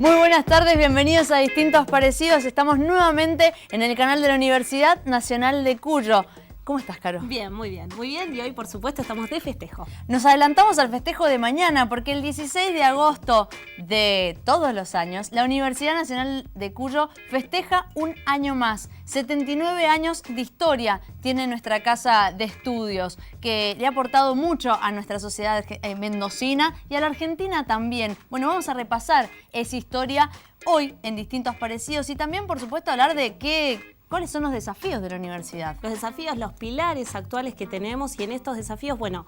Muy buenas tardes, bienvenidos a Distintos Parecidos. Estamos nuevamente en el canal de la Universidad Nacional de Cuyo. ¿Cómo estás, Caro? Bien, muy bien. Muy bien, y hoy, por supuesto, estamos de festejo. Nos adelantamos al festejo de mañana porque el 16 de agosto de todos los años, la Universidad Nacional de Cuyo festeja un año más. 79 años de historia tiene nuestra casa de estudios, que le ha aportado mucho a nuestra sociedad mendocina y a la Argentina también. Bueno, vamos a repasar esa historia hoy en Distintos Parecidos y también, por supuesto, hablar de ¿cuáles son los desafíos de la universidad? Los desafíos, los pilares actuales que tenemos, y en estos desafíos, bueno,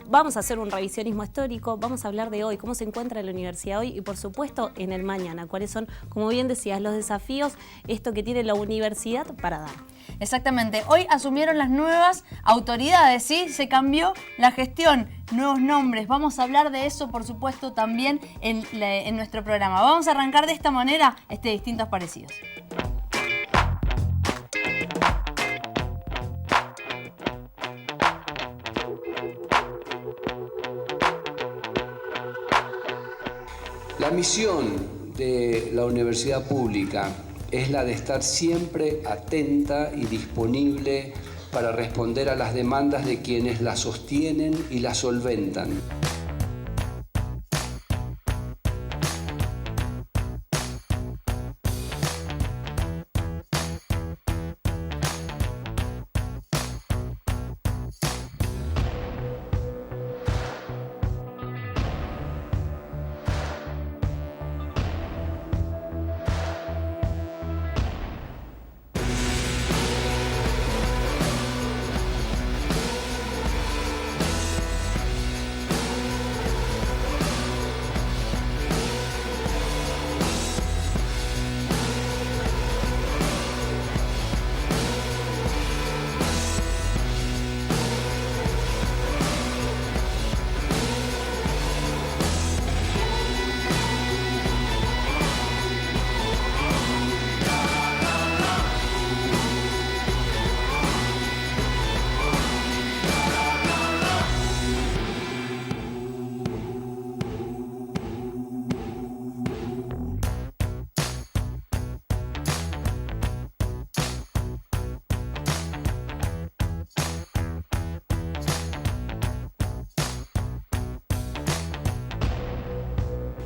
vamos a hacer un revisionismo histórico, vamos a hablar de hoy, cómo se encuentra la universidad hoy y, por supuesto, en el mañana. ¿Cuáles son, como bien decías, los desafíos, esto que tiene la universidad para dar? Exactamente. Hoy asumieron las nuevas autoridades, ¿sí? Se cambió la gestión, nuevos nombres. Vamos a hablar de eso, por supuesto, también en nuestro programa. Vamos a arrancar de esta manera Distintos Parecidos. La misión de la universidad pública es la de estar siempre atenta y disponible para responder a las demandas de quienes la sostienen y la solventan.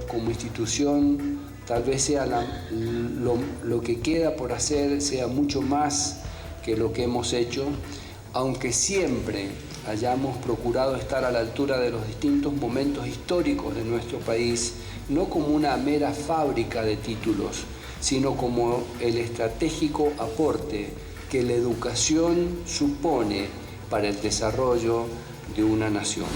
Como institución, tal vez sea lo que queda por hacer sea mucho más que lo que hemos hecho, aunque siempre hayamos procurado estar a la altura de los distintos momentos históricos de nuestro país, no como una mera fábrica de títulos, sino como el estratégico aporte que la educación supone para el desarrollo de una nación.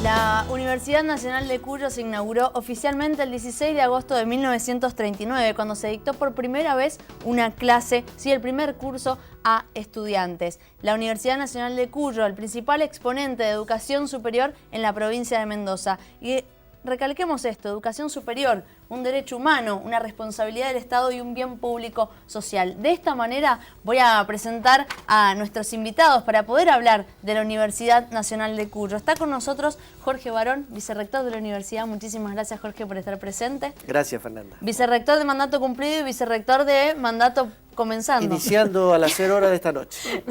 La Universidad Nacional de Cuyo se inauguró oficialmente el 16 de agosto de 1939, cuando se dictó por primera vez una clase, el primer curso a estudiantes. La Universidad Nacional de Cuyo, el principal exponente de educación superior en la provincia de Mendoza. Y recalquemos esto, educación superior, un derecho humano, una responsabilidad del Estado y un bien público social. De esta manera voy a presentar a nuestros invitados para poder hablar de la Universidad Nacional de Cuyo. Está con nosotros Jorge Barón, vicerrector de la universidad. Muchísimas gracias, Jorge, por estar presente. Gracias, Fernanda. Vicerrector de mandato cumplido y vicerrector de mandato comenzando. Iniciando a las 0 horas de esta noche.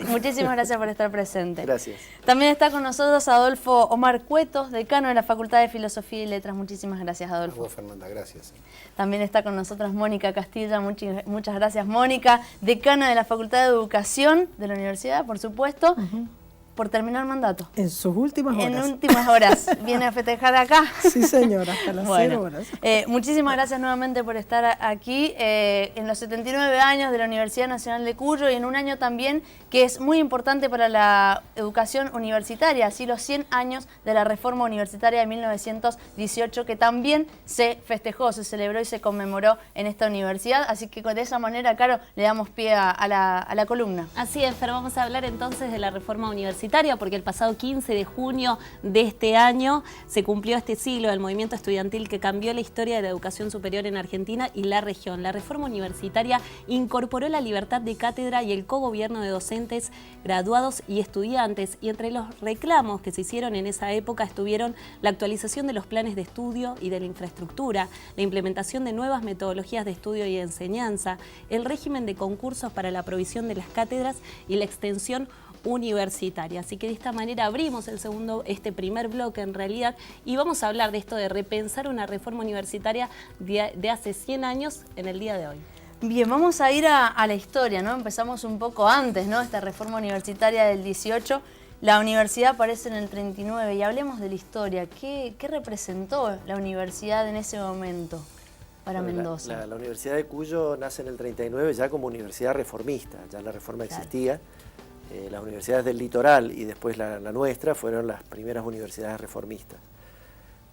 Muchísimas gracias por estar presente. Gracias. También está con nosotros Adolfo Omar Cuetos, decano de la Facultad de Filosofía y Letras. Muchísimas gracias, Adolfo. A vos, Fernanda, gracias. También está con nosotros Mónica Castilla. Muchas gracias, Mónica, decana de la Facultad de Educación de la universidad, por supuesto. Por terminar mandato. En sus últimas horas. En últimas horas. Viene a festejar acá. Sí, señora, hasta las 0 horas. Muchísimas gracias nuevamente por estar aquí en los 79 años de la Universidad Nacional de Cuyo y en un año también que es muy importante para la educación universitaria, así los 100 años de la reforma universitaria de 1918 que también se festejó, se celebró y se conmemoró en esta universidad. Así que de esa manera, Caro, le damos pie a la columna. Así es, pero vamos a hablar entonces de la reforma universitaria universitaria, porque el pasado 15 de junio de este año se cumplió este siglo del movimiento estudiantil que cambió la historia de la educación superior en Argentina y la región. La reforma universitaria incorporó la libertad de cátedra y el cogobierno de docentes, graduados y estudiantes, y entre los reclamos que se hicieron en esa época estuvieron la actualización de los planes de estudio y de la infraestructura, la implementación de nuevas metodologías de estudio y enseñanza, el régimen de concursos para la provisión de las cátedras y la extensión universitaria. Así que de esta manera abrimos este primer bloque en realidad, y vamos a hablar de esto de repensar una reforma universitaria de hace 100 años en el día de hoy. Bien, vamos a ir a la historia, ¿no? Empezamos un poco antes, ¿no? Esta reforma universitaria del 18. La universidad aparece en el 39 y hablemos de la historia. ¿Qué representó la universidad en ese momento para Mendoza? La Universidad de Cuyo nace en el 39 ya como universidad reformista, ya la reforma existía. Las universidades del litoral y después la nuestra fueron las primeras universidades reformistas.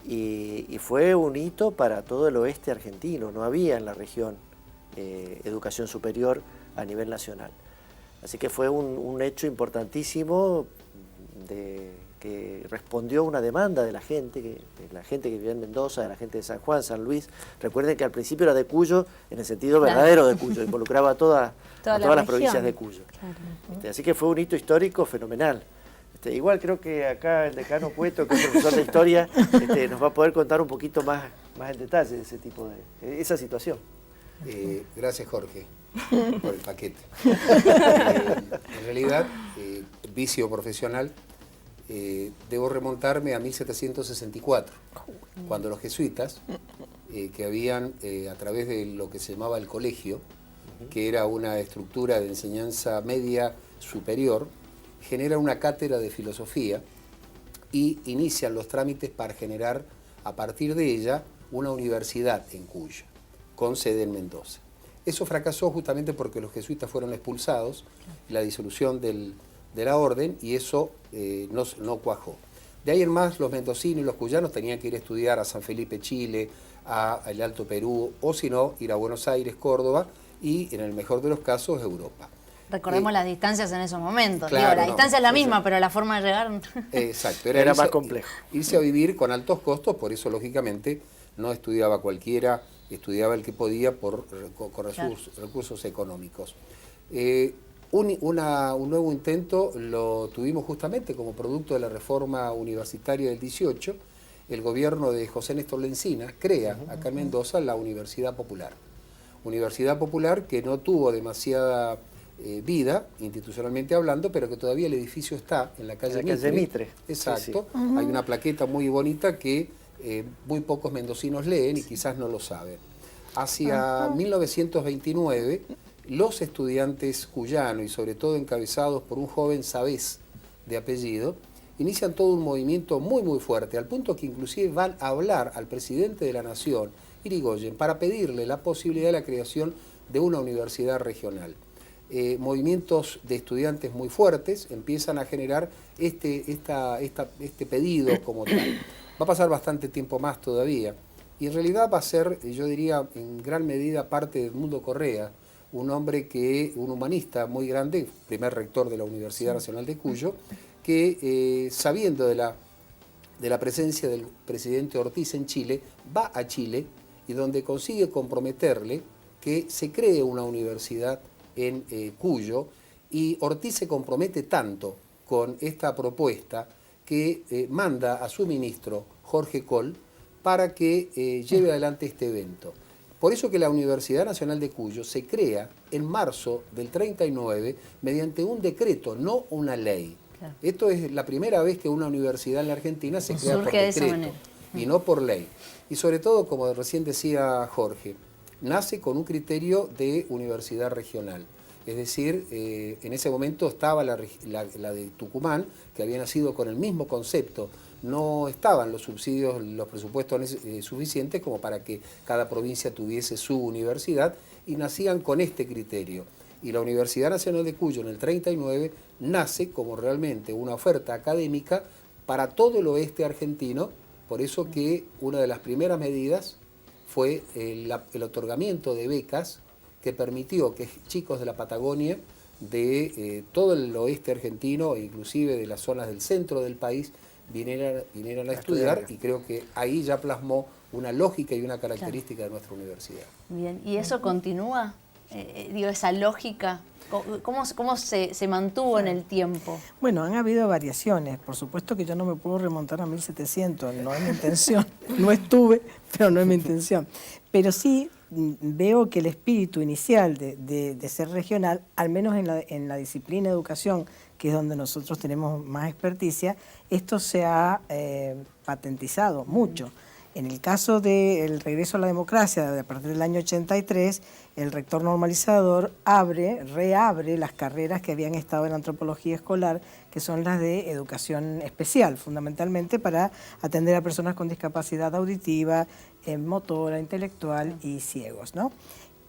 Y fue un hito para todo el oeste argentino, no había en la región educación superior a nivel nacional. Así que fue un hecho importantísimo que respondió a una demanda de la gente que vivía en Mendoza, de la gente de San Juan, San Luis. Recuerden que al principio era de Cuyo, en el sentido verdadero de Cuyo, involucraba a todas las provincias de Cuyo. Claro. Así que fue un hito histórico fenomenal. Igual creo que acá el decano Cueto, que es profesor de historia, nos va a poder contar un poquito más en detalle de esa situación. Gracias, Jorge, por el paquete. En realidad, vicio profesional, debo remontarme a 1764, cuando los jesuitas, que habían, a través de lo que se llamaba el colegio, que era una estructura de enseñanza media superior, generan una cátedra de filosofía y inician los trámites para generar, a partir de ella, una universidad en Cuyo, con sede en Mendoza. Eso fracasó justamente porque los jesuitas fueron expulsados, la disolución de la orden, y eso no cuajó. De ahí en más, los mendocinos y los cuyanos tenían que ir a estudiar a San Felipe, Chile, al Alto Perú, o si no, ir a Buenos Aires, Córdoba, y en el mejor de los casos, Europa. Recordemos las distancias en esos momentos. Claro, la distancia es la misma, pero la forma de llegar... Exacto. Era más complejo. Irse a vivir con altos costos, por eso, lógicamente, no estudiaba cualquiera, estudiaba el que podía con recursos económicos. Un nuevo intento lo tuvimos justamente como producto de la reforma universitaria del 18. El gobierno de José Néstor Lencina crea acá en Mendoza la Universidad Popular. Universidad Popular que no tuvo demasiada vida, institucionalmente hablando, pero que todavía el edificio está en la calle Mitre. Exacto. Sí. Hay una plaqueta muy bonita que muy pocos mendocinos leen y quizás no lo saben. Hacia 1929, los estudiantes cuyanos, y sobre todo encabezados por un joven Sabés de apellido, inician todo un movimiento muy fuerte, al punto que inclusive van a hablar al presidente de la Nación, Irigoyen, para pedirle la posibilidad de la creación de una universidad regional. Movimientos de estudiantes muy fuertes empiezan a generar este pedido como tal. Va a pasar bastante tiempo más todavía, y en realidad va a ser, yo diría, en gran medida parte de Edmundo Correa, un humanista muy grande, primer rector de la Universidad Nacional de Cuyo, que sabiendo de la presencia del presidente Ortiz en Chile, va a Chile y donde consigue comprometerle que se cree una universidad en Cuyo, y Ortiz se compromete tanto con esta propuesta que manda a su ministro, Jorge Coll, para que lleve adelante este evento. Por eso que la Universidad Nacional de Cuyo se crea en marzo del 39 mediante un decreto, no una ley. Claro. Esto es la primera vez que una universidad en la Argentina se crea por decreto y no por ley. Y sobre todo, como recién decía Jorge, nace con un criterio de universidad regional. Es decir, en ese momento estaba la de Tucumán, que había nacido con el mismo concepto. No estaban los subsidios, los presupuestos suficientes como para que cada provincia tuviese su universidad, y nacían con este criterio. Y la Universidad Nacional de Cuyo en el 39 nace como realmente una oferta académica para todo el oeste argentino, por eso que una de las primeras medidas fue el otorgamiento de becas que permitió que chicos de la Patagonia de todo el oeste argentino, e inclusive de las zonas del centro del país, vinieran a estudiar, y creo que ahí ya plasmó una lógica y una característica de nuestra universidad. Bien, ¿y eso continúa? Esa lógica, ¿cómo se mantuvo en el tiempo? Bueno, han habido variaciones. Por supuesto que yo no me puedo remontar a 1700, no es mi intención. No estuve, pero no es mi intención. Pero sí veo que el espíritu inicial de ser regional, al menos en la disciplina de educación, que es donde nosotros tenemos más experticia, esto se ha patentizado mucho. En el caso del regreso a la democracia, a partir del año 83, el rector normalizador reabre las carreras que habían estado en antropología escolar, que son las de educación especial, fundamentalmente para atender a personas con discapacidad auditiva, motora, intelectual y ciegos, ¿no?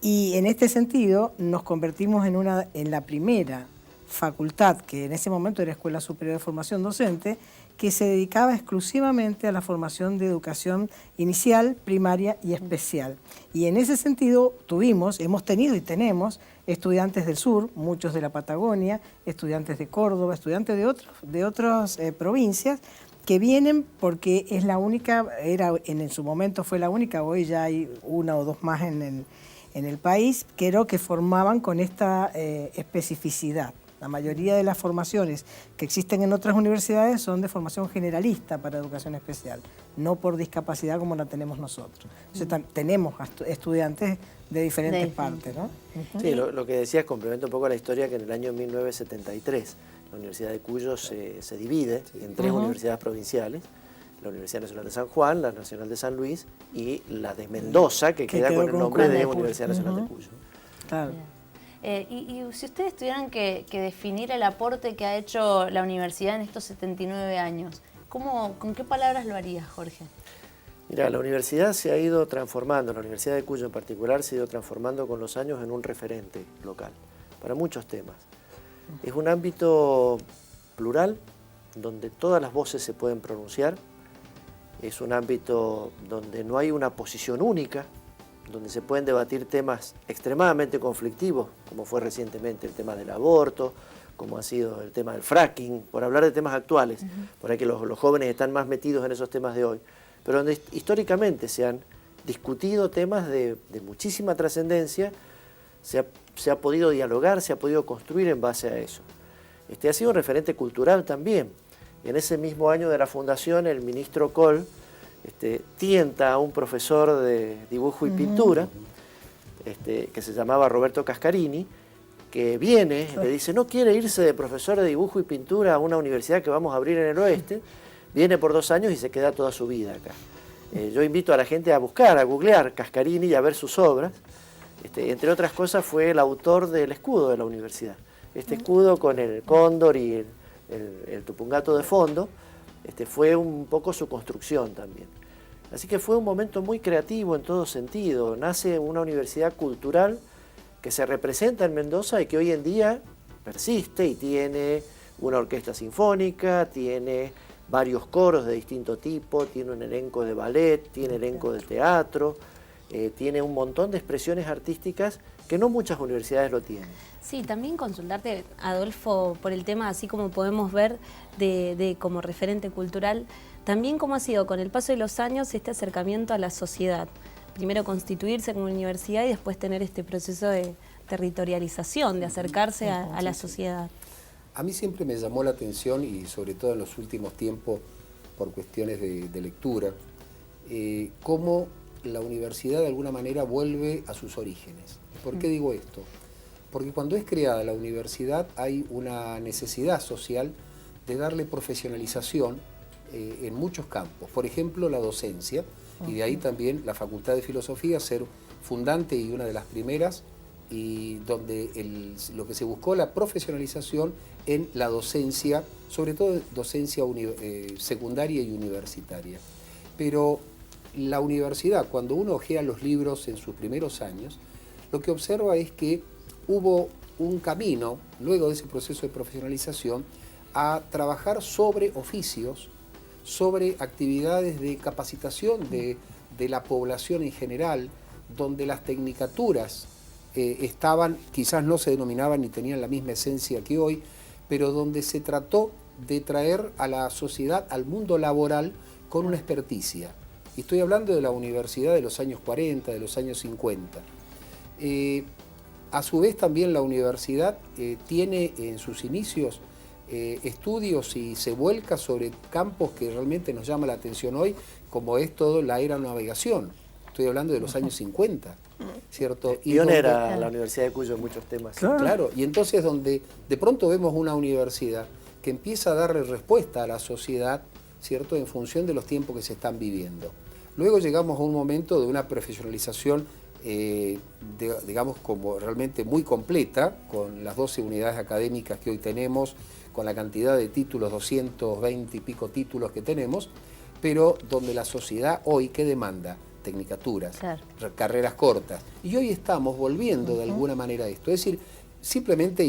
Y en este sentido nos convertimos en la primera facultad, que en ese momento era Escuela Superior de Formación Docente, que se dedicaba exclusivamente a la formación de educación inicial, primaria y especial. Y en ese sentido hemos tenido y tenemos estudiantes del sur, muchos de la Patagonia, estudiantes de Córdoba, estudiantes de otras provincias, que vienen porque es la única, en su momento fue la única, hoy ya hay una o dos más en el país, que formaban con esta especificidad. La mayoría de las formaciones que existen en otras universidades son de formación generalista para educación especial, no por discapacidad como la tenemos nosotros. Entonces, tenemos estudiantes de diferentes partes, ¿no? Sí, lo que decías complementa un poco la historia, que en el año 1973 la Universidad de Cuyo se divide en tres universidades provinciales: la Universidad Nacional de San Juan, la Nacional de San Luis y la de Mendoza, que queda con el nombre de Universidad Nacional de Cuyo. Claro. Y si ustedes tuvieran que definir el aporte que ha hecho la universidad en estos 79 años, ¿con qué palabras lo harías, Jorge? Mira, la universidad se ha ido transformando, la Universidad de Cuyo en particular se ha ido transformando con los años en un referente local para muchos temas. Es un ámbito plural, donde todas las voces se pueden pronunciar. Es un ámbito donde no hay una posición única, donde se pueden debatir temas extremadamente conflictivos, como fue recientemente el tema del aborto, como ha sido el tema del fracking, por hablar de temas actuales, por ahí que los jóvenes están más metidos en esos temas de hoy, pero donde históricamente se han discutido temas de muchísima trascendencia, se ha podido dialogar, se ha podido construir en base a eso. Ha sido un referente cultural también. En ese mismo año de la fundación, el ministro Kohl tienta a un profesor de dibujo y pintura, que se llamaba Roberto Cascarini, que viene, le dice, no quiere irse de profesor de dibujo y pintura a una universidad que vamos a abrir en el oeste, viene por 2 años y se queda toda su vida acá. Yo invito a la gente a buscar, a googlear Cascarini y a ver sus obras. Entre otras cosas, fue el autor del escudo de la universidad. Este escudo con el cóndor y el tupungato de fondo, fue un poco su construcción también. Así que fue un momento muy creativo en todo sentido. Nace una universidad cultural que se representa en Mendoza y que hoy en día persiste y tiene una orquesta sinfónica, tiene varios coros de distinto tipo, tiene un elenco de ballet, tiene elenco de teatro, tiene un montón de expresiones artísticas que no muchas universidades lo tienen. Sí, también consultarte, Adolfo, por el tema, así como podemos ver de como referente cultural, también cómo ha sido con el paso de los años este acercamiento a la sociedad. Primero constituirse como universidad y después tener este proceso de territorialización, de acercarse a la sociedad. A mí siempre me llamó la atención, y sobre todo en los últimos tiempos por cuestiones de lectura, cómo la universidad de alguna manera vuelve a sus orígenes. ¿Por qué digo esto? Porque cuando es creada la universidad hay una necesidad social de darle profesionalización en muchos campos. Por ejemplo, la docencia, y de ahí también la Facultad de Filosofía ser fundante y una de las primeras, y donde lo que se buscó la profesionalización en la docencia, sobre todo docencia secundaria y universitaria. Pero la universidad, cuando uno hojea los libros en sus primeros años, lo que observa es que hubo un camino, luego de ese proceso de profesionalización, a trabajar sobre oficios, sobre actividades de capacitación de la población en general, donde las tecnicaturas estaban, quizás no se denominaban ni tenían la misma esencia que hoy, pero donde se trató de traer a la sociedad, al mundo laboral, con una experticia. Y estoy hablando de la universidad de los años 40, de los años 50. A su vez también la universidad tiene en sus inicios estudios y se vuelca sobre campos que realmente nos llama la atención hoy, como es todo la aeronavegación. Estoy hablando de los años 50, ¿cierto? Y pionera la Universidad de Cuyo en muchos temas. Claro, y entonces donde de pronto vemos una universidad que empieza a darle respuesta a la sociedad, ¿cierto?, en función de los tiempos que se están viviendo. Luego llegamos a un momento de una profesionalización, digamos, como realmente muy completa, con las 12 unidades académicas que hoy tenemos, con la cantidad de títulos, 220 y pico títulos que tenemos, pero donde la sociedad hoy, ¿qué demanda? Tecnicaturas, carreras cortas. Y hoy estamos volviendo de alguna manera a esto. Es decir, simplemente,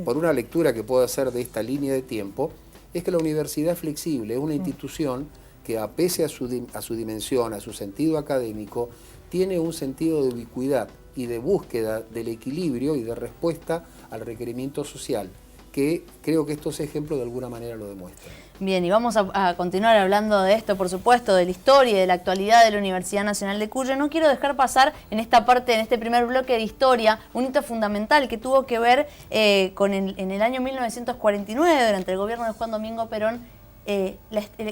por una lectura que puedo hacer de esta línea de tiempo, es que la universidad es flexible, es una institución que, pese a su dimensión, a su sentido académico, tiene un sentido de ubicuidad y de búsqueda del equilibrio y de respuesta al requerimiento social, que creo que estos ejemplos de alguna manera lo demuestran. Bien, y vamos a continuar hablando de esto, por supuesto, de la historia y de la actualidad de la Universidad Nacional de Cuyo. No quiero dejar pasar en esta parte, en este primer bloque de historia, un hito fundamental que tuvo que ver en el año 1949, durante el gobierno de Juan Domingo Perón,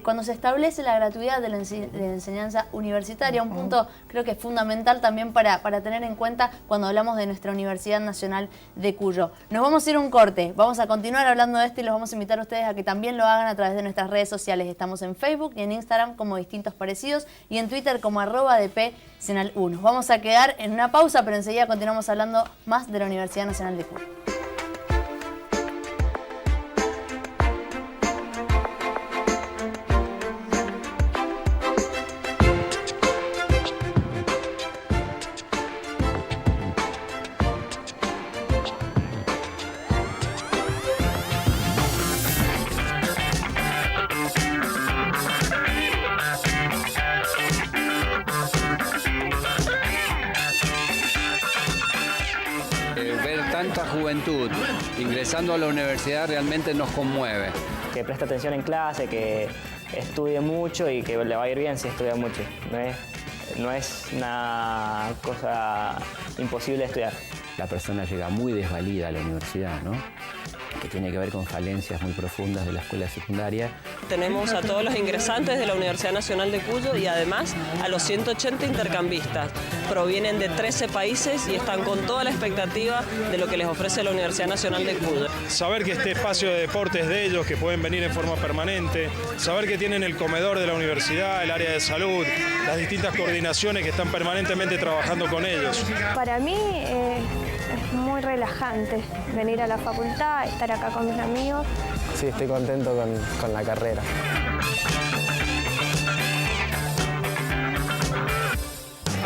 cuando se establece la gratuidad de la enseñanza universitaria, un punto creo que es fundamental también para tener en cuenta cuando hablamos de nuestra Universidad Nacional de Cuyo. Nos vamos a ir a un corte, vamos a continuar hablando de esto y los vamos a invitar a ustedes a que también lo hagan a través de nuestras redes sociales. Estamos en Facebook y en Instagram como Distintos Parecidos y en Twitter como @dpsenal1. Vamos a quedar en una pausa, pero enseguida continuamos hablando más de la Universidad Nacional de Cuyo. Juventud ingresando a la universidad realmente nos conmueve. Que preste atención en clase, que estudie mucho y que le va a ir bien si estudia mucho. No es una cosa imposible de estudiar. La persona llega muy desvalida a la universidad, ¿no?, que tiene que ver con falencias muy profundas de la escuela secundaria. Tenemos a todos los ingresantes de la Universidad Nacional de Cuyo y además a los 180 intercambistas. Provienen de 13 países y están con toda la expectativa de lo que les ofrece la Universidad Nacional de Cuyo. Saber que este espacio de deporte es de ellos, que pueden venir en forma permanente, saber que tienen el comedor de la universidad, el área de salud, las distintas coordinaciones que están permanentemente trabajando con ellos. Para mí es muy relajante venir a la facultad, estar acá con mis amigos. Sí, estoy contento con la carrera.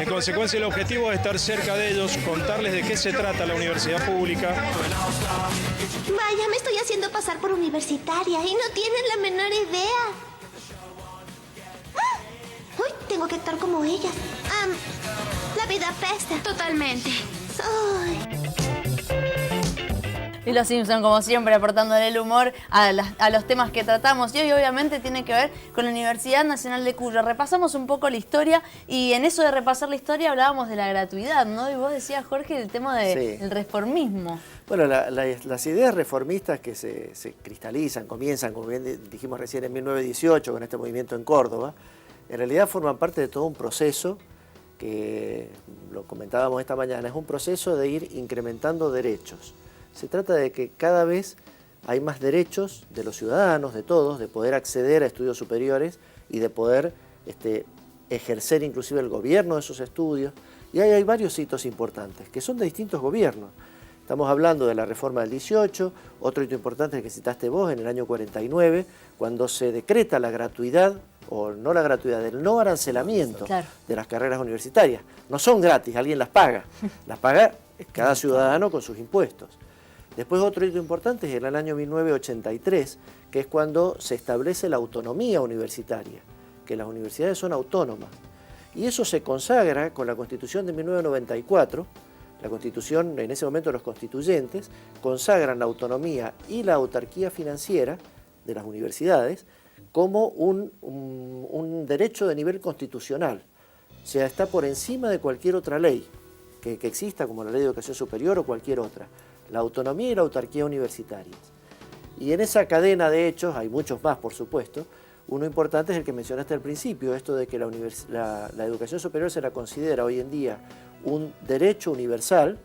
En consecuencia, el objetivo es estar cerca de ellos, contarles de qué se trata la universidad pública. Vaya, me estoy haciendo pasar por universitaria y no tienen la menor idea. Uy, tengo que actuar como ellas. La vida apesta. Totalmente. Y los Simpson, como siempre, aportándole el humor a los temas que tratamos. Y hoy, obviamente, tiene que ver con la Universidad Nacional de Cuyo. Repasamos un poco la historia y en eso de repasar la historia hablábamos de la gratuidad, ¿no? Y vos decías, Jorge, el tema del reformismo. Bueno, las ideas reformistas que se cristalizan, comienzan, como bien dijimos recién, en 1918 con este movimiento en Córdoba, en realidad forman parte de todo un proceso que, lo comentábamos esta mañana, es un proceso de ir incrementando derechos. Se trata de que cada vez hay más derechos de los ciudadanos, de todos, de poder acceder a estudios superiores y de poder ejercer inclusive el gobierno de esos estudios. Y hay varios hitos importantes, que son de distintos gobiernos. Estamos hablando de la reforma del 18, otro hito importante que citaste vos, en el año 49, cuando se decreta la gratuidad, o no la gratuidad, el no arancelamiento de las carreras universitarias. No son gratis, alguien las paga cada ciudadano con sus impuestos. Después otro hito importante es en el año 1983, que es cuando se establece la autonomía universitaria, que las universidades son autónomas. Y eso se consagra con la Constitución de 1994, La Constitución, en ese momento los constituyentes, consagran la autonomía y la autarquía financiera de las universidades como un derecho de nivel constitucional. O sea, está por encima de cualquier otra ley que exista, como la Ley de Educación Superior o cualquier otra. La autonomía y la autarquía universitarias. Y en esa cadena de hechos, hay muchos más por supuesto, uno importante es el que mencionaste al principio, esto de que la educación superior se la considera hoy en día un derecho universal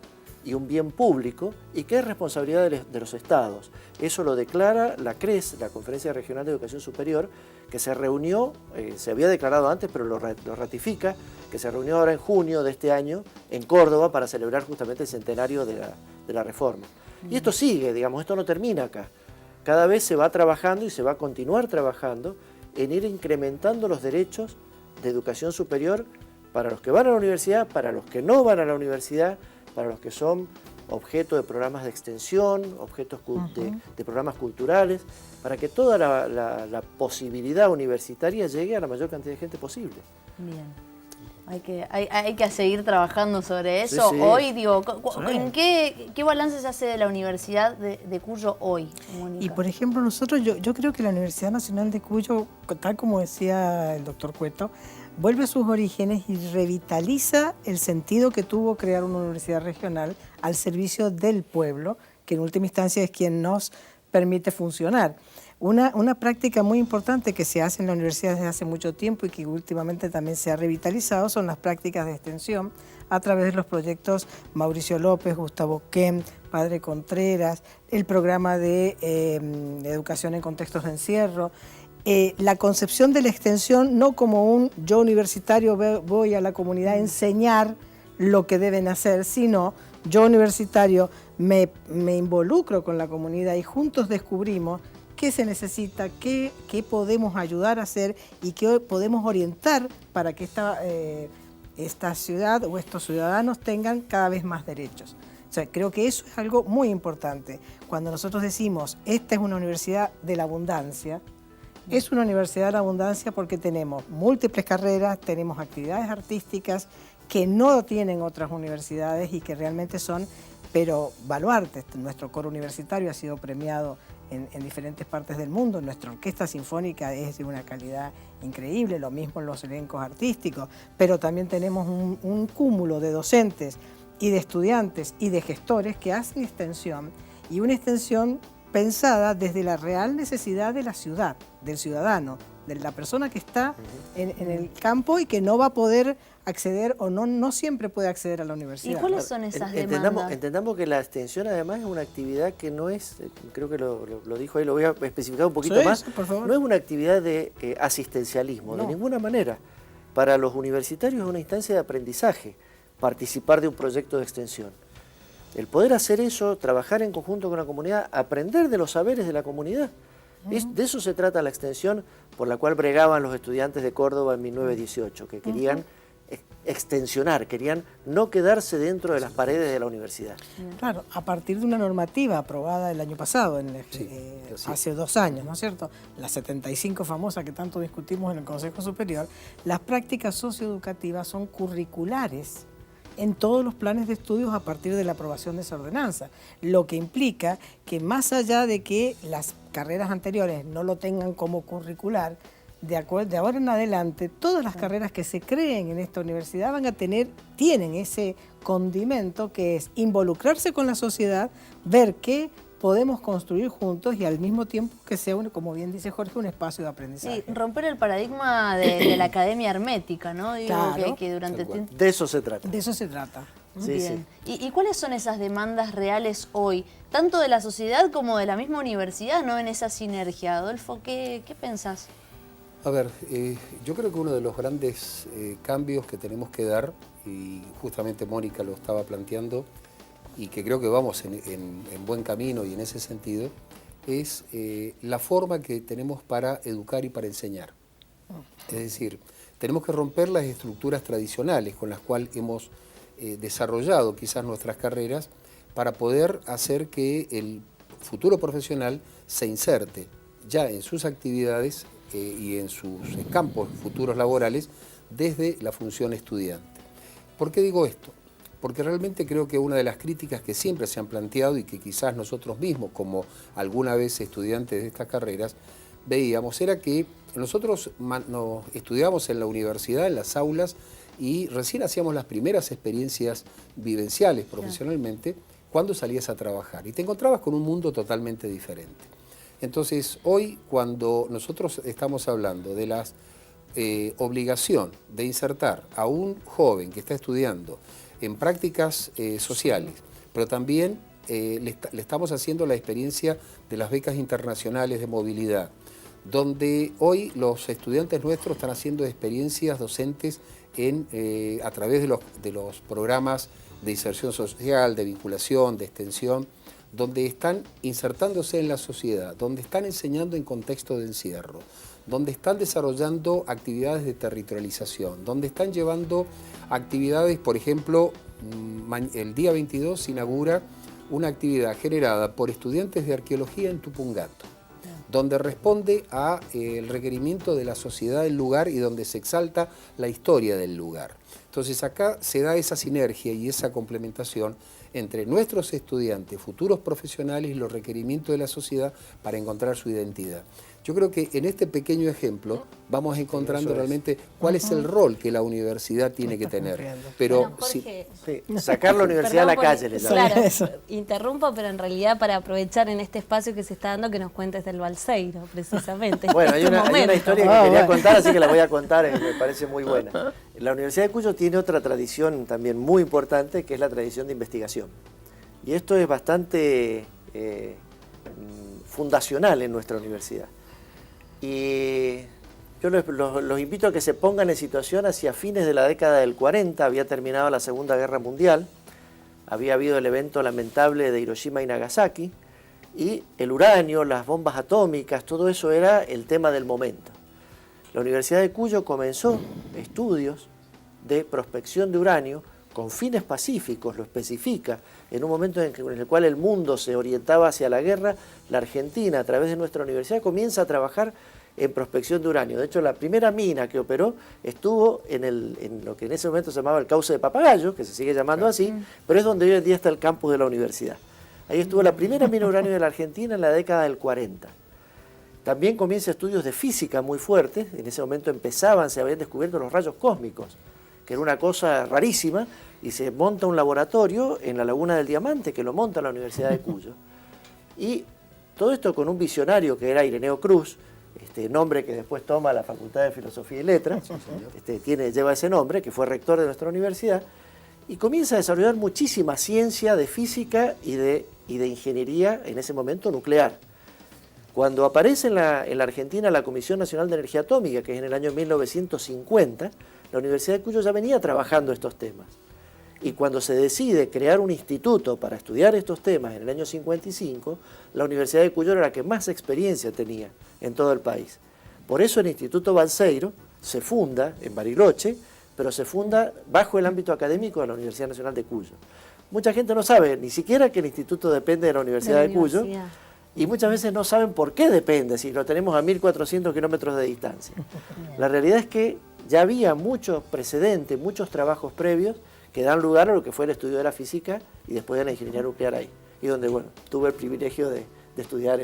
y un bien público, y que es responsabilidad de los estados. Eso lo declara la CRES, la Conferencia Regional de Educación Superior, que se reunió, se había declarado antes, pero lo ratifica, que se reunió ahora en junio de este año en Córdoba para celebrar justamente el centenario de la reforma. Y esto sigue, digamos, esto no termina acá. Cada vez se va trabajando y se va a continuar trabajando en ir incrementando los derechos de educación superior para los que van a la universidad, para los que no van a la universidad, para los que son objeto de programas de extensión, objetos de programas culturales, para que toda la posibilidad universitaria llegue a la mayor cantidad de gente posible. Bien. Hay que seguir trabajando sobre eso. Sí, sí. Hoy, digo, ¿en qué balance se hace de la Universidad de Cuyo hoy, Mónica? Y por ejemplo, nosotros, yo creo que la Universidad Nacional de Cuyo, tal como decía el doctor Cueto, vuelve a sus orígenes y revitaliza el sentido que tuvo crear una universidad regional al servicio del pueblo, que en última instancia es quien nos permite funcionar. Una práctica muy importante que se hace en la universidad desde hace mucho tiempo y que últimamente también se ha revitalizado son las prácticas de extensión a través de los proyectos Mauricio López, Gustavo Kem, Padre Contreras, el programa de educación en contextos de encierro. La concepción de la extensión no como un yo universitario voy a la comunidad a enseñar lo que deben hacer, sino yo universitario me involucro con la comunidad y juntos descubrimos qué se necesita, qué podemos ayudar a hacer y qué podemos orientar para que esta ciudad o estos ciudadanos tengan cada vez más derechos. O sea, creo que eso es algo muy importante. Cuando nosotros decimos, esta es una universidad de la abundancia, es una universidad de la abundancia porque tenemos múltiples carreras, tenemos actividades artísticas que no tienen otras universidades y que realmente son, pero baluartes. Nuestro coro universitario ha sido premiado en diferentes partes del mundo, nuestra orquesta sinfónica es de una calidad increíble, lo mismo en los elencos artísticos, pero también tenemos un cúmulo de docentes y de estudiantes y de gestores que hacen extensión, y una extensión pensada desde la real necesidad de la ciudad, del ciudadano, de la persona que está en el campo y que no va a poder acceder o no siempre puede acceder a la universidad. ¿Y cuáles son esas demandas? Entendamos que la extensión además es una actividad que no es, creo que lo dijo ahí, lo voy a especificar un poquito más, por favor. No es una actividad de asistencialismo, no, de ninguna manera. Para los universitarios es una instancia de aprendizaje, participar de un proyecto de extensión. El poder hacer eso, trabajar en conjunto con la comunidad, aprender de los saberes de la comunidad. De eso se trata la extensión por la cual bregaban los estudiantes de Córdoba en 1918, que querían extensionar, querían no quedarse dentro de las paredes de la universidad. Claro, a partir de una normativa aprobada el año pasado, hace 2 años, ¿no es cierto? La 75 famosa que tanto discutimos en el Consejo Superior, las prácticas socioeducativas son curriculares en todos los planes de estudios a partir de la aprobación de esa ordenanza, lo que implica que más allá de que las carreras anteriores no lo tengan como curricular, de ahora en adelante todas las carreras que se creen en esta universidad tienen ese condimento que es involucrarse con la sociedad, ver qué podemos construir juntos y al mismo tiempo que sea, como bien dice Jorge, un espacio de aprendizaje. Sí, romper el paradigma de la academia hermética, ¿no? Digo, claro, que durante de eso se trata. De eso se trata. Sí, bien. Sí. ¿Y cuáles son esas demandas reales hoy, tanto de la sociedad como de la misma universidad, ¿no? En esa sinergia? Adolfo, ¿qué pensás? A ver, yo creo que uno de los grandes cambios que tenemos que dar, y justamente Mónica lo estaba planteando, y que creo que vamos en buen camino y en ese sentido, es la forma que tenemos para educar y para enseñar. Es decir, tenemos que romper las estructuras tradicionales con las cuales hemos desarrollado quizás nuestras carreras para poder hacer que el futuro profesional se inserte ya en sus actividades y en sus campos futuros laborales desde la función estudiante. ¿Por qué digo esto? porque realmente creo que una de las críticas que siempre se han planteado y que quizás nosotros mismos, como alguna vez estudiantes de estas carreras, veíamos, era que nosotros estudiábamos en la universidad, en las aulas, y recién hacíamos las primeras experiencias vivenciales profesionalmente cuando salías a trabajar y te encontrabas con un mundo totalmente diferente. Entonces, hoy cuando nosotros estamos hablando de la obligación de insertar a un joven que está estudiando en prácticas sociales, pero también le estamos haciendo la experiencia de las becas internacionales de movilidad, donde hoy los estudiantes nuestros están haciendo experiencias docentes a través de los programas de inserción social, de vinculación, de extensión, donde están insertándose en la sociedad, donde están enseñando en contexto de encierro, donde están desarrollando actividades de territorialización, donde están llevando actividades, por ejemplo, el día 22 se inaugura una actividad generada por estudiantes de arqueología en Tupungato, donde responde al requerimiento de la sociedad del lugar y donde se exalta la historia del lugar. Entonces acá se da esa sinergia y esa complementación entre nuestros estudiantes, futuros profesionales y los requerimientos de la sociedad para encontrar su identidad. Yo creo que en este pequeño ejemplo vamos encontrando realmente cuál es el rol que la universidad tiene que tener. Pero bueno, Jorge, sacar la universidad a la calle, le llaman. Claro, interrumpo, pero en realidad para aprovechar en este espacio que se está dando que nos cuentes del Balseiro, precisamente. Bueno, hay una historia que quería contar, así que la voy a contar, me parece muy buena. La Universidad de Cuyo tiene otra tradición también muy importante, que es la tradición de investigación. Y esto es bastante fundacional en nuestra universidad. Y yo los invito a que se pongan en situación hacia fines de la década del 40, había terminado la Segunda Guerra Mundial, había habido el evento lamentable de Hiroshima y Nagasaki, y el uranio, las bombas atómicas, todo eso era el tema del momento. La Universidad de Cuyo comenzó estudios de prospección de uranio con fines pacíficos, lo especifica, en un momento en el cual el mundo se orientaba hacia la guerra. La Argentina, a través de nuestra universidad, comienza a trabajar en prospección de uranio. De hecho, la primera mina que operó estuvo en lo que en ese momento se llamaba el Cauce de Papagayo, que se sigue llamando así, pero es donde hoy en día está el campus de la universidad. Ahí estuvo la primera mina de uranio de la Argentina en la década del 40. También comienza estudios de física muy fuertes. En ese momento se habían descubierto los rayos cósmicos, que era una cosa rarísima, y se monta un laboratorio en la Laguna del Diamante, que lo monta la Universidad de Cuyo. Y todo esto con un visionario que era Ireneo Cruz, nombre que después toma la Facultad de Filosofía y Letras, lleva ese nombre, que fue rector de nuestra universidad, y comienza a desarrollar muchísima ciencia de física y de ingeniería, en ese momento nuclear. Cuando aparece en la Argentina la Comisión Nacional de Energía Atómica, que es en el año 1950, la Universidad de Cuyo ya venía trabajando estos temas. Y cuando se decide crear un instituto para estudiar estos temas en el año 55, la Universidad de Cuyo era la que más experiencia tenía en todo el país. Por eso el Instituto Balseiro se funda en Bariloche, pero se funda bajo el ámbito académico de la Universidad Nacional de Cuyo. Mucha gente no sabe ni siquiera que el instituto depende de la Universidad de Cuyo, y muchas veces no saben por qué depende, si lo tenemos a 1.400 kilómetros de distancia. La realidad es que ya había muchos precedentes, muchos trabajos previos que dan lugar a lo que fue el estudio de la física y después de la ingeniería nuclear ahí. Y donde, bueno, tuve el privilegio de estudiar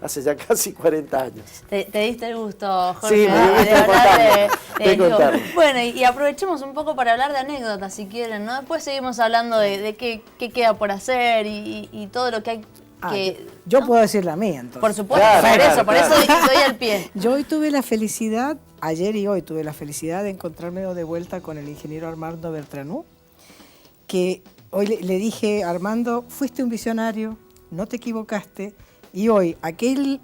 hace ya casi 40 años. Te diste el gusto, Jorge, sí, de hablar de contar. Bueno, y aprovechemos un poco para hablar de anécdotas, si quieren, ¿no? Después seguimos hablando de qué queda por hacer y todo lo que hay que... Yo puedo decir la mía, entonces. Por supuesto, por eso doy el pie. Yo hoy tuve la felicidad, ayer y hoy tuve la felicidad de encontrarme de vuelta con el ingeniero Armando Bertranú, que hoy le dije, Armando, fuiste un visionario, no te equivocaste, y hoy aquel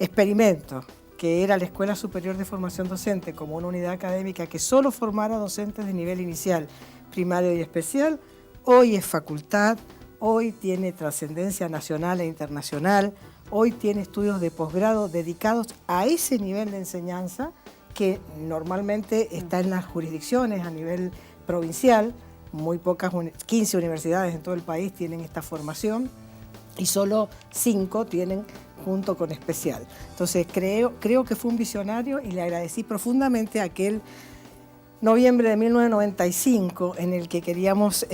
experimento que era la Escuela Superior de Formación Docente como una unidad académica que solo formara docentes de nivel inicial, primario y especial, hoy es facultad, hoy tiene trascendencia nacional e internacional, hoy tiene estudios de posgrado dedicados a ese nivel de enseñanza que normalmente está en las jurisdicciones a nivel provincial. Muy pocas, 15 universidades en todo el país tienen esta formación y solo 5 tienen junto con especial. Entonces creo que fue un visionario y le agradecí profundamente a aquel noviembre de 1995, en el que queríamos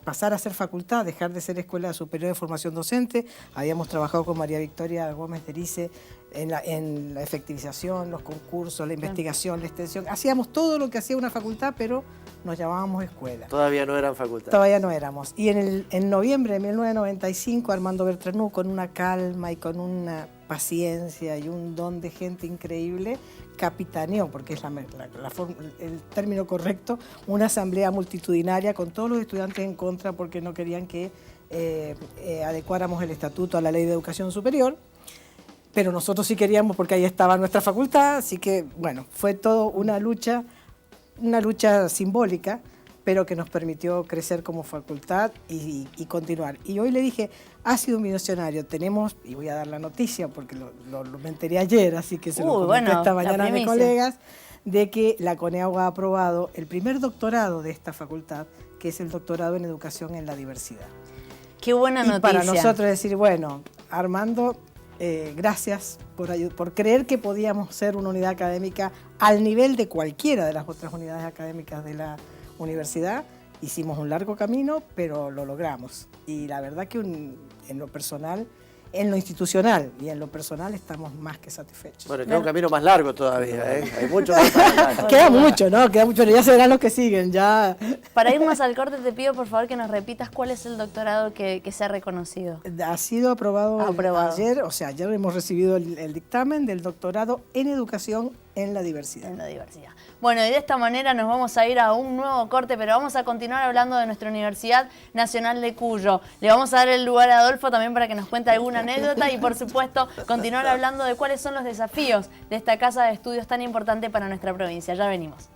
pasar a ser facultad, dejar de ser Escuela Superior de Formación Docente. Habíamos trabajado con María Victoria Gómez de Erice en la efectivización, los concursos, la investigación, la extensión. Hacíamos todo lo que hacía una facultad, pero nos llamábamos escuela. Todavía no eran facultad. Todavía no éramos. Y en noviembre de 1995, Armando Bertranú, con una calma y con una paciencia y un don de gente increíble, capitaneó, porque es el término correcto, una asamblea multitudinaria con todos los estudiantes en contra porque no querían que adecuáramos el estatuto a la Ley de Educación Superior, pero nosotros sí queríamos porque ahí estaba nuestra facultad, así que bueno, fue todo una lucha simbólica, pero que nos permitió crecer como facultad y continuar. Y hoy le dije, ha sido un visionario, tenemos, y voy a dar la noticia porque me enteré ayer, así que se lo comenté esta mañana a mis colegas, de que la CONEAU ha aprobado el primer doctorado de esta facultad, que es el doctorado en Educación en la Diversidad. Qué buena noticia. Para nosotros decir, bueno, Armando, gracias por creer que podíamos ser una unidad académica al nivel de cualquiera de las otras unidades académicas de la universidad. Hicimos un largo camino, pero lo logramos. Y la verdad que en lo personal, en lo institucional y en lo personal estamos más que satisfechos. Bueno, queda un camino más largo todavía, ¿eh? Hay mucho más para adelante. Queda mucho, ¿no? Queda mucho, pero ya se verán los que siguen, ya. Para irnos al corte te pido por favor que nos repitas cuál es el doctorado que se ha reconocido. Ha sido aprobado ayer, o sea, ayer hemos recibido el dictamen del doctorado en Educación en la Diversidad. En la diversidad. Bueno, y de esta manera nos vamos a ir a un nuevo corte, pero vamos a continuar hablando de nuestra Universidad Nacional de Cuyo. Le vamos a dar el lugar a Adolfo también para que nos cuente alguna anécdota y, por supuesto, continuar hablando de cuáles son los desafíos de esta casa de estudios tan importante para nuestra provincia. Ya venimos.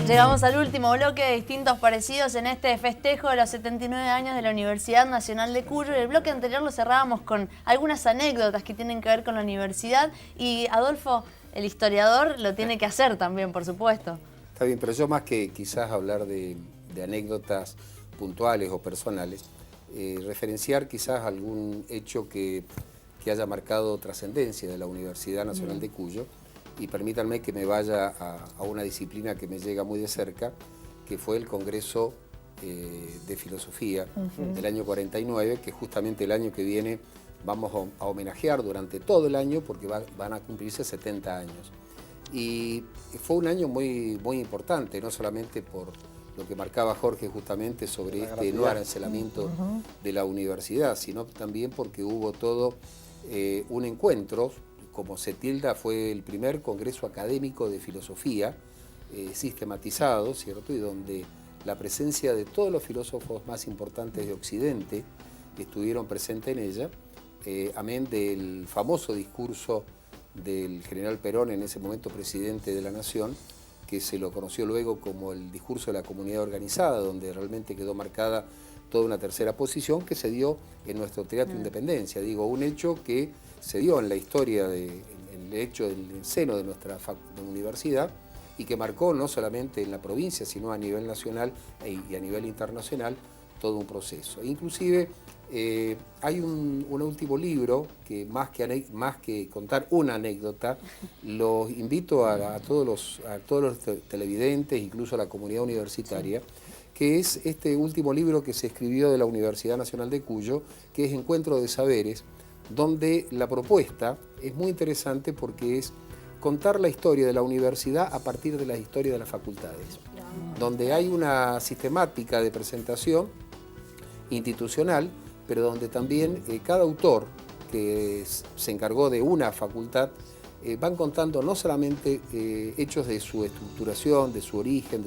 Llegamos al último bloque de Distintos Parecidos en este festejo de los 79 años de la Universidad Nacional de Cuyo. Y el bloque anterior lo cerrábamos con algunas anécdotas que tienen que ver con la universidad. Y Adolfo, el historiador, lo tiene que hacer también, por supuesto. Está bien, pero yo más que quizás hablar de anécdotas puntuales o personales, referenciar quizás algún hecho que haya marcado trascendencia de la Universidad Nacional de Cuyo. Y permítanme que me vaya a una disciplina que me llega muy de cerca, que fue el Congreso de Filosofía del año 49, que justamente el año que viene vamos a homenajear durante todo el año porque van a cumplirse 70 años. Y fue un año muy, muy importante, no solamente por lo que marcaba Jorge justamente sobre este no arancelamiento de la universidad, sino también porque hubo todo un encuentro, como se tilda, fue el primer congreso académico de filosofía sistematizado, ¿cierto? Y donde la presencia de todos los filósofos más importantes de Occidente estuvieron presentes en ella, amén del famoso discurso del general Perón, en ese momento presidente de la Nación, que se lo conoció luego como el discurso de la comunidad organizada, donde realmente quedó marcada toda una tercera posición que se dio en nuestro Teatro Independencia. Digo, un hecho que se dio en la historia, en el hecho del seno de nuestra universidad y que marcó no solamente en la provincia, sino a nivel nacional y a nivel internacional todo un proceso. Inclusive hay un último libro que más que contar una anécdota, los invito a todos los televidentes, incluso a la comunidad universitaria, que es este último libro que se escribió de la Universidad Nacional de Cuyo, que es Encuentro de Saberes, donde la propuesta es muy interesante porque es contar la historia de la universidad a partir de la historia de las facultades, donde hay una sistemática de presentación institucional, pero donde también cada autor que se encargó de una facultad van contando no solamente hechos de su estructuración, de su origen,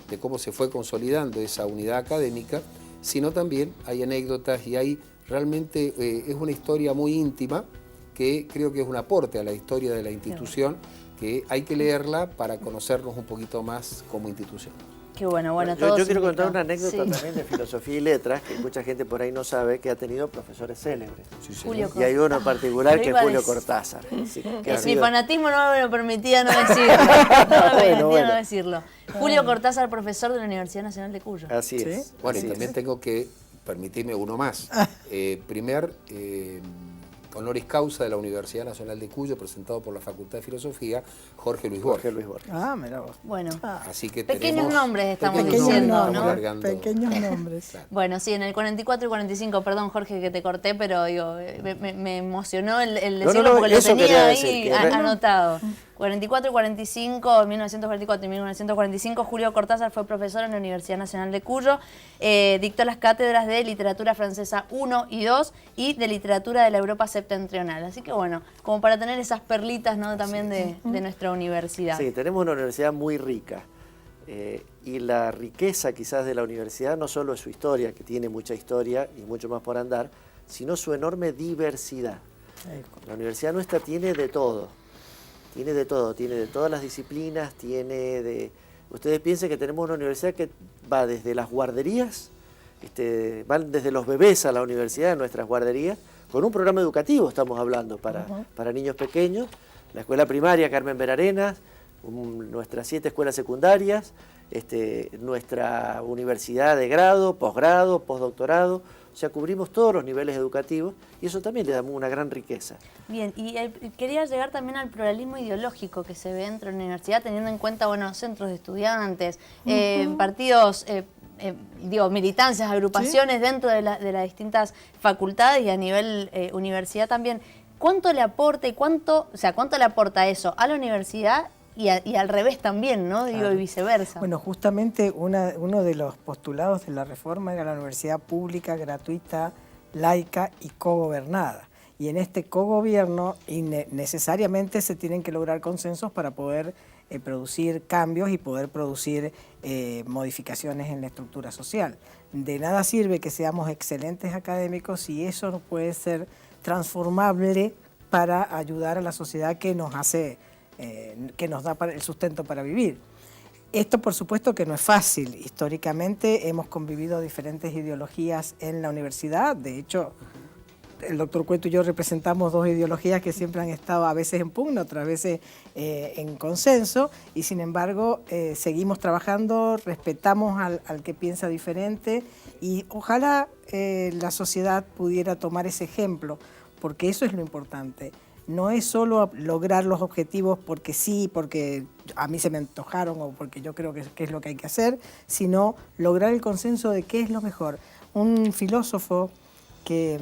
de cómo se fue consolidando esa unidad académica, sino también hay anécdotas y hay realmente es una historia muy íntima que creo que es un aporte a la historia de la institución, que hay que leerla para conocernos un poquito más como institución. Qué bueno, Yo quiero contar una anécdota también de filosofía y letras, que mucha gente por ahí no sabe, que ha tenido profesores célebres. Y hay uno en particular que es Julio Cortázar. Mi fanatismo no me lo permitía no decirlo. No decirlo. Julio Cortázar, profesor de la Universidad Nacional de Cuyo. Así es. Bueno, y también tengo que permitirme uno más. Primer honoris causa de la Universidad Nacional de Cuyo, presentado por la Facultad de Filosofía, Jorge Luis Borges. Ah, mira vos. Bueno, así que pequeños nombres estamos diciendo, ¿no? Pequeños nombres. Claro. Bueno, sí, en el 44 y 45, perdón Jorge que te corté, pero digo, me emocionó el decirlo porque lo tenía ahí anotado. 44 y 45, 1944 y 1945, Julio Cortázar fue profesor en la Universidad Nacional de Cuyo, dictó las cátedras de Literatura Francesa 1 y 2 y de Literatura de la Europa Septentrional. Así que bueno, como para tener esas perlitas, ¿no?, también de nuestra universidad. Sí, tenemos una universidad muy rica y la riqueza quizás de la universidad no solo es su historia, que tiene mucha historia y mucho más por andar, sino su enorme diversidad. La universidad nuestra tiene de todo. Tiene de todo, tiene de todas las disciplinas, tiene de... Ustedes piensen que tenemos una universidad que va desde las guarderías, van desde los bebés a la universidad, en nuestras guarderías, con un programa educativo estamos hablando para niños pequeños, la escuela primaria Carmen Berarenas, nuestras 7 escuelas secundarias, nuestra universidad de grado, posgrado, postdoctorado. O sea, cubrimos todos los niveles educativos y eso también le da una gran riqueza. Bien, y quería llegar también al pluralismo ideológico que se ve dentro de la universidad, teniendo en cuenta, bueno, centros de estudiantes, partidos, militancias, agrupaciones dentro de las distintas facultades y a nivel universidad también. ¿Cuánto le aporta y cuánto le aporta eso a la universidad y al revés también, ¿no? Digo, y viceversa. Bueno, justamente uno de los postulados de la reforma era la universidad pública, gratuita, laica y cogobernada. Y en este cogobierno necesariamente se tienen que lograr consensos para poder producir cambios y poder producir modificaciones en la estructura social. De nada sirve que seamos excelentes académicos si eso no puede ser transformable para ayudar a la sociedad que nos hace... que nos da el sustento para vivir. Esto por supuesto que no es fácil. Históricamente hemos convivido diferentes ideologías en la universidad. De hecho, el doctor Cueto y yo representamos 2 ideologías que siempre han estado a veces en pugna, otras veces en consenso, y sin embargo seguimos trabajando, respetamos al que piensa diferente y ojalá la sociedad pudiera tomar ese ejemplo, porque eso es lo importante. No es solo lograr los objetivos porque sí, porque a mí se me antojaron o porque yo creo que es lo que hay que hacer, sino lograr el consenso de qué es lo mejor. Un filósofo que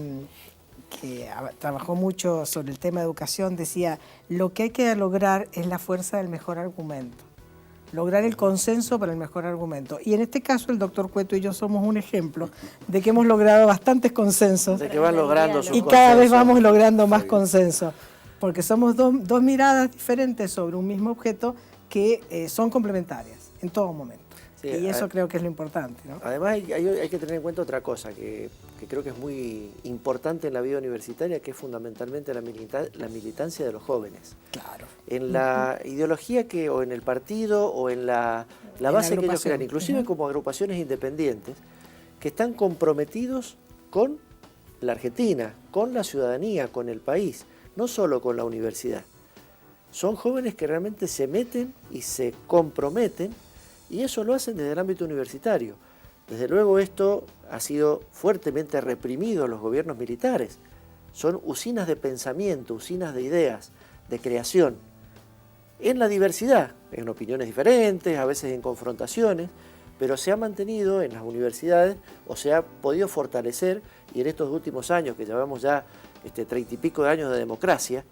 trabajó mucho sobre el tema de educación decía, lo que hay que lograr es la fuerza del mejor argumento. Lograr el consenso para el mejor argumento. Y en este caso el doctor Cueto y yo somos un ejemplo de que hemos logrado bastantes consensos. De que van logrando sus consensos. Y cada vez vamos logrando más consensos. Porque somos dos miradas diferentes sobre un mismo objeto que son complementarias en todo momento. Sí, y eso creo que es lo importante, ¿no? Además hay que tener en cuenta otra cosa que creo que es muy importante en la vida universitaria, que es fundamentalmente la militancia de los jóvenes. Claro. En la ideología o en el partido o en la base que ellos crean, inclusive como agrupaciones independientes, que están comprometidos con la Argentina, con la ciudadanía, con el país, no solo con la universidad. Son jóvenes que realmente se meten y se comprometen, y eso lo hacen desde el ámbito universitario. Desde luego esto ha sido fuertemente reprimido en los gobiernos militares. Son usinas de pensamiento, usinas de ideas, de creación, en la diversidad, en opiniones diferentes, a veces en confrontaciones, pero se ha mantenido en las universidades o se ha podido fortalecer, y en estos últimos años, que llevamos ya 30 y pico de años de democracia,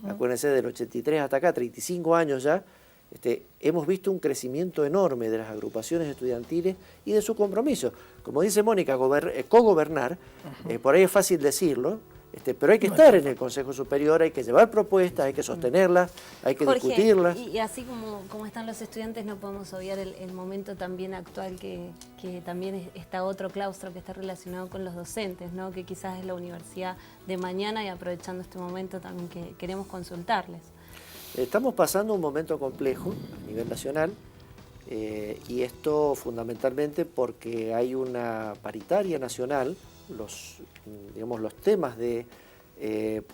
acuérdense del 83 hasta acá, 35 años ya, hemos visto un crecimiento enorme de las agrupaciones estudiantiles y de su compromiso. Como dice Mónica, cogobernar, por ahí es fácil decirlo, pero hay que estar en el Consejo Superior, hay que llevar propuestas, hay que sostenerlas, hay que discutirlas. Y así como están los estudiantes, no podemos obviar el momento también actual que también está otro claustro que está relacionado con los docentes, ¿no? Que quizás es la universidad de mañana, y aprovechando este momento también que queremos consultarles. Estamos pasando un momento complejo a nivel nacional. y esto fundamentalmente porque hay una paritaria nacional, los temas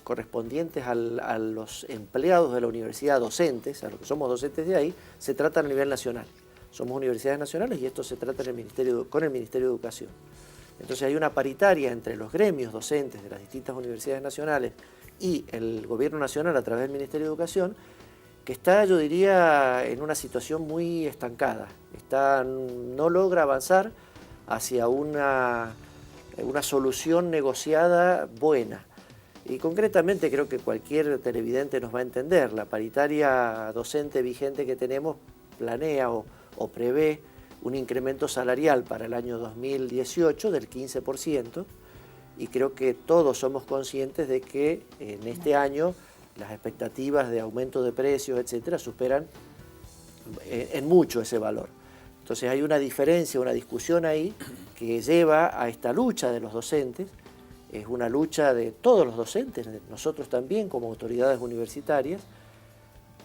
correspondientes a los empleados de la universidad, docentes, a los que somos docentes de ahí, se tratan a nivel nacional. Somos universidades nacionales y esto se trata con el Ministerio de Educación. Entonces hay una paritaria entre los gremios docentes de las distintas universidades nacionales y el Gobierno Nacional a través del Ministerio de Educación, que está, yo diría, en una situación muy estancada. No logra avanzar hacia una solución negociada buena. Y concretamente creo que cualquier televidente nos va a entender. La paritaria docente vigente que tenemos planea o prevé un incremento salarial para el año 2018 del 15%, y creo que todos somos conscientes de que en este año las expectativas de aumento de precios, etcétera, superan en mucho ese valor. Entonces hay una diferencia, una discusión ahí que lleva a esta lucha de los docentes. Es una lucha de todos los docentes, nosotros también como autoridades universitarias,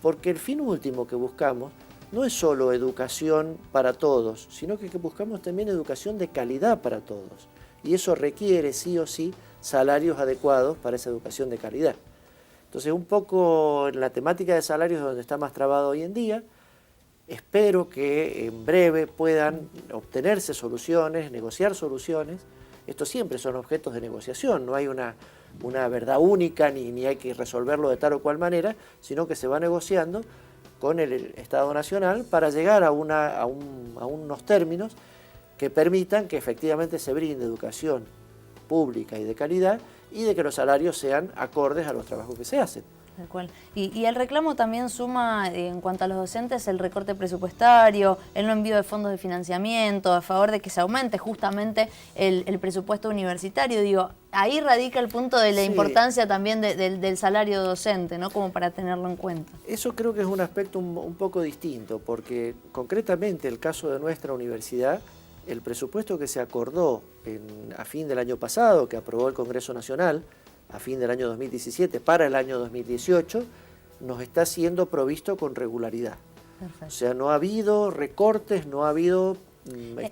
porque el fin último que buscamos no es solo educación para todos, sino que buscamos también educación de calidad para todos. Y eso requiere sí o sí salarios adecuados para esa educación de calidad. Entonces, un poco en la temática de salarios es donde está más trabado hoy en día. Espero que en breve puedan obtenerse soluciones, negociar soluciones. Estos siempre son objetos de negociación, no hay una verdad única ni hay que resolverlo de tal o cual manera, sino que se va negociando con el Estado Nacional para llegar a unos términos que permitan que efectivamente se brinde educación pública y de calidad y de que los salarios sean acordes a los trabajos que se hacen. Tal cual. Y el reclamo también suma, en cuanto a los docentes, el recorte presupuestario, el no envío de fondos de financiamiento, a favor de que se aumente justamente el presupuesto universitario. Digo, ahí radica el punto de la importancia también del salario docente, ¿no? Como para tenerlo en cuenta. Eso creo que es un aspecto un poco distinto, porque concretamente el caso de nuestra universidad, el presupuesto que se acordó a fin del año pasado, que aprobó el Congreso Nacional, a fin del año 2017 para el año 2018, nos está siendo provisto con regularidad. Perfecto. O sea, no ha habido recortes, no ha habido...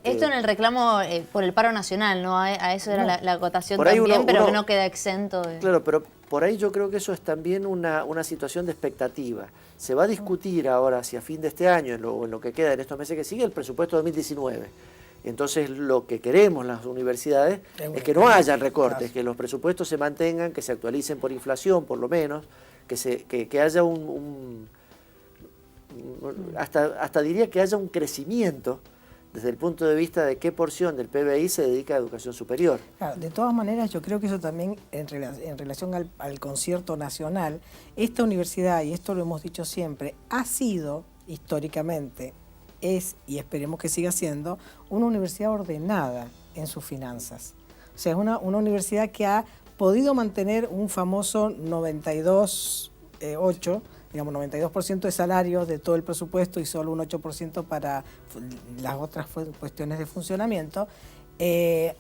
Esto en el reclamo por el paro nacional, ¿no? A eso era la acotación también, pero que no queda exento de... Claro, pero por ahí yo creo que eso es también una situación de expectativa. Se va a discutir ahora hacia fin de este año, en lo que queda en estos meses que sigue, el presupuesto 2019. Entonces lo que queremos las universidades es que no haya recortes, que los presupuestos se mantengan, que se actualicen por inflación por lo menos, que haya hasta diría que haya un crecimiento desde el punto de vista de qué porción del PBI se dedica a educación superior. Claro, de todas maneras, yo creo que eso también, en relación al concierto nacional, esta universidad, y esto lo hemos dicho siempre, ha sido históricamente, es, y esperemos que siga siendo, una universidad ordenada en sus finanzas. O sea, es una universidad que ha podido mantener un famoso 92,8%, digamos 92% de salario de todo el presupuesto y solo un 8% para las otras cuestiones de funcionamiento,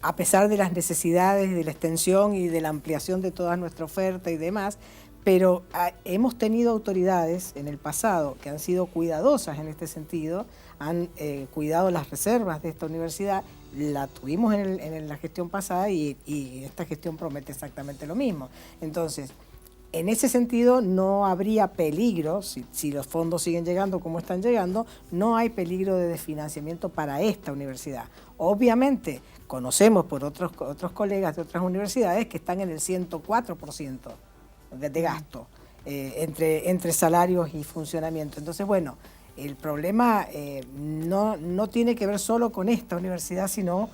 a pesar de las necesidades de la extensión y de la ampliación de toda nuestra oferta y demás. Pero hemos tenido autoridades en el pasado que han sido cuidadosas en este sentido, han cuidado las reservas de esta universidad, la tuvimos en la gestión pasada y esta gestión promete exactamente lo mismo. Entonces, en ese sentido no habría peligro, si los fondos siguen llegando como están llegando, no hay peligro de desfinanciamiento para esta universidad. Obviamente, conocemos por otros colegas de otras universidades que están en el 104%. De gasto entre salarios y funcionamiento. Entonces, bueno, el problema no tiene que ver solo con esta universidad, sino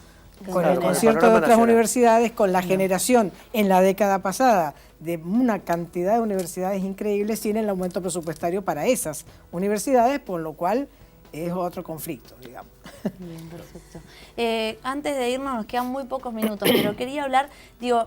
con el concierto de otras universidades, con la generación en la década pasada de una cantidad de universidades increíbles y en el aumento presupuestario para esas universidades, por lo cual es otro conflicto, digamos. Bien, perfecto. Antes de irnos, nos quedan muy pocos minutos, pero quería hablar,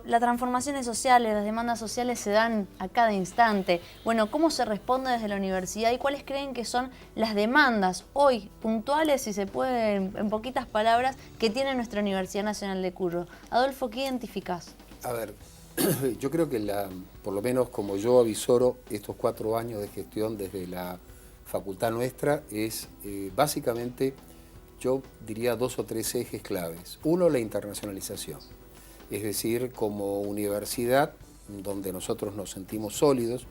las transformaciones sociales, las demandas sociales se dan a cada instante. Bueno, ¿cómo se responde desde la universidad y cuáles creen que son las demandas hoy puntuales, si se puede, en poquitas palabras, que tiene nuestra Universidad Nacional de Cuyo? Adolfo, ¿qué identificás? A ver, yo creo que por lo menos como yo avisoro estos 4 años de gestión desde la facultad nuestra es básicamente, yo diría 2 o 3 ejes claves. Uno, la internacionalización. Es decir, como universidad donde nosotros nos sentimos sólidos,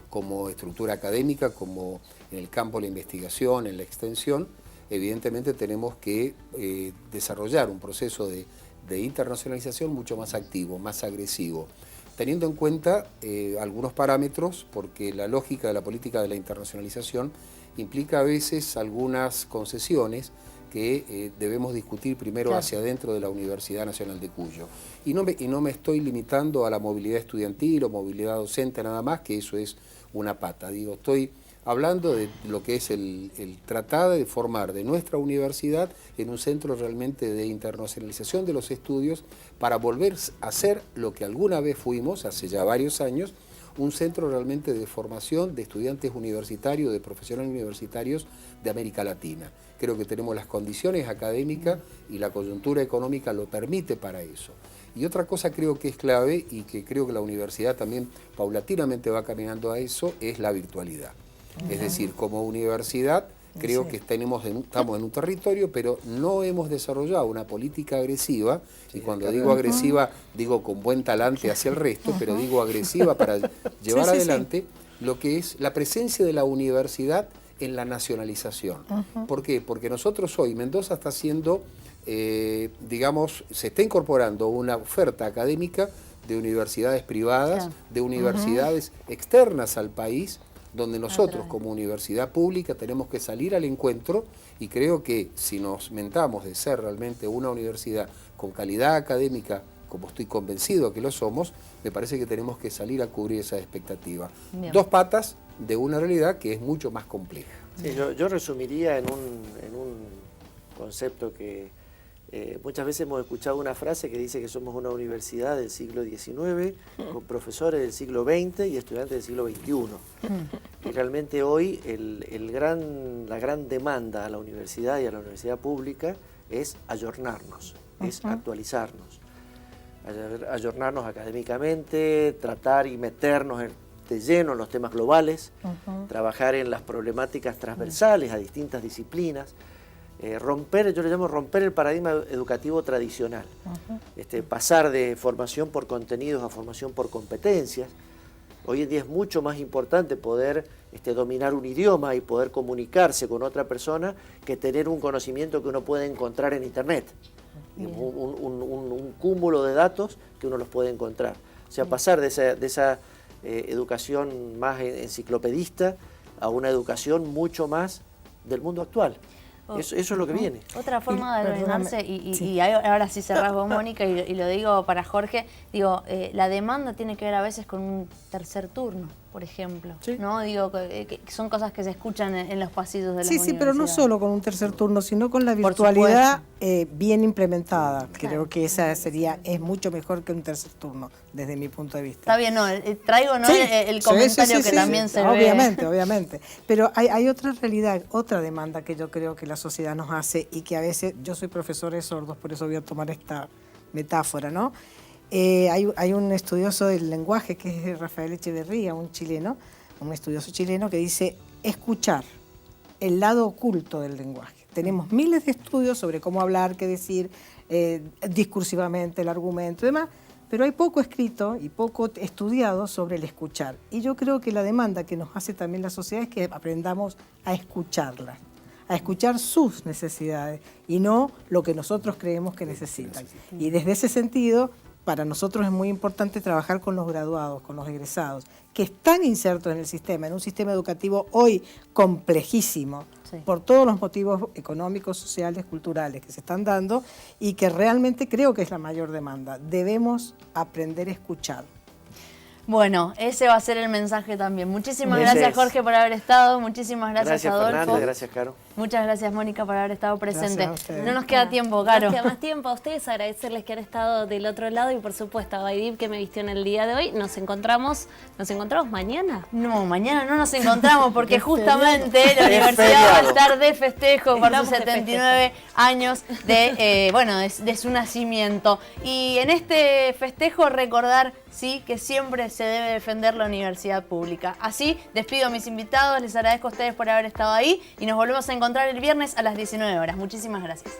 como estructura académica, como en el campo de la investigación, en la extensión, evidentemente tenemos que desarrollar un proceso de internacionalización mucho más activo, más agresivo, teniendo en cuenta algunos parámetros, porque la lógica de la política de la internacionalización implica a veces algunas concesiones que debemos discutir primero hacia adentro de la Universidad Nacional de Cuyo. Y no me estoy limitando a la movilidad estudiantil o movilidad docente nada más, que eso es una pata. Digo, estoy hablando de lo que es el tratar de formar de nuestra universidad en un centro realmente de internacionalización de los estudios para volver a ser lo que alguna vez fuimos, hace ya varios años, un centro realmente de formación de estudiantes universitarios, de profesionales universitarios de América Latina. Creo que tenemos las condiciones académicas y la coyuntura económica lo permite para eso. Y otra cosa creo que es clave y que creo que la universidad también paulatinamente va caminando a eso, es la virtualidad. Es decir, como universidad creo que estamos en un territorio, pero no hemos desarrollado una política agresiva, y cuando digo agresiva, digo con buen talante hacia el resto, pero digo agresiva para llevar adelante lo que es la presencia de la universidad en la nacionalización. ¿Por qué? Porque nosotros hoy, Mendoza está haciendo, digamos, se está incorporando una oferta académica de universidades privadas, de universidades externas al país, donde nosotros como universidad pública tenemos que salir al encuentro, y creo que si nos mentamos de ser realmente una universidad con calidad académica, como estoy convencido que lo somos, me parece que tenemos que salir a cubrir esa expectativa. Bien. 2 patas de una realidad que es mucho más compleja. Sí, yo resumiría en un concepto que muchas veces hemos escuchado una frase que dice que somos una universidad del siglo XIX, con profesores del siglo XX y estudiantes del siglo XXI. Y realmente hoy la gran demanda a la universidad y a la universidad pública es ayornarnos, es actualizarnos. Ayornarnos académicamente, tratar y meternos de lleno en los temas globales, trabajar en las problemáticas transversales a distintas disciplinas, yo le llamo romper el paradigma educativo tradicional, pasar de formación por contenidos a formación por competencias. Hoy en día es mucho más importante poder dominar un idioma y poder comunicarse con otra persona que tener un conocimiento que uno puede encontrar en Internet. Un cúmulo de datos que uno los puede encontrar. O sea, pasar de esa educación más enciclopedista a una educación mucho más del mundo actual. Eso es lo que viene. Otra forma de organizarse, y ahora sí cerrás vos, Mónica, y lo digo para Jorge, digo, la demanda tiene que ver a veces con un tercer turno, por ejemplo, ¿no? Digo, que son cosas que se escuchan en los pasillos de las universidades. Sí, pero no solo con un tercer turno, sino con la virtualidad bien implementada. Creo que esa es mucho mejor que un tercer turno, desde mi punto de vista. Está bien, no, traigo el comentario que también se ve. Obviamente. Pero hay otra realidad, otra demanda que yo creo que la sociedad nos hace, y que a veces, yo soy profesor de sordos, por eso voy a tomar esta metáfora, ¿no? Hay un estudioso del lenguaje que es Rafael Echeverría, un estudioso chileno, que dice escuchar, el lado oculto del lenguaje. Tenemos miles de estudios sobre cómo hablar, qué decir, discursivamente, el argumento y demás, pero hay poco escrito y poco estudiado sobre el escuchar. Y yo creo que la demanda que nos hace también la sociedad es que aprendamos a escucharla, a escuchar sus necesidades y no lo que nosotros creemos que necesitan. Y desde ese sentido, para nosotros es muy importante trabajar con los graduados, con los egresados, que están insertos en el sistema, en un sistema educativo hoy complejísimo, por todos los motivos económicos, sociales, culturales que se están dando, y que realmente creo que es la mayor demanda. Debemos aprender a escuchar. Bueno, ese va a ser el mensaje también. Muchísimas gracias, Jorge, por haber estado. Muchísimas gracias, Adolfo. Gracias, Fernanda. Gracias, Caro. Muchas gracias, Mónica, por haber estado presente. Gracias a ustedes. No nos queda tiempo, Caro. Nos queda más tiempo a ustedes, agradecerles que han estado del otro lado y por supuesto a Baidib que me vistió en el día de hoy. Nos encontramos mañana. No, mañana no nos encontramos porque justamente la universidad va a estar de festejo por sus 79 años de su nacimiento. Y en este festejo recordar, sí, que siempre se debe defender la universidad pública. Así, despido a mis invitados, les agradezco a ustedes por haber estado ahí y nos volvemos a encontrar el viernes a las 19 horas. Muchísimas gracias.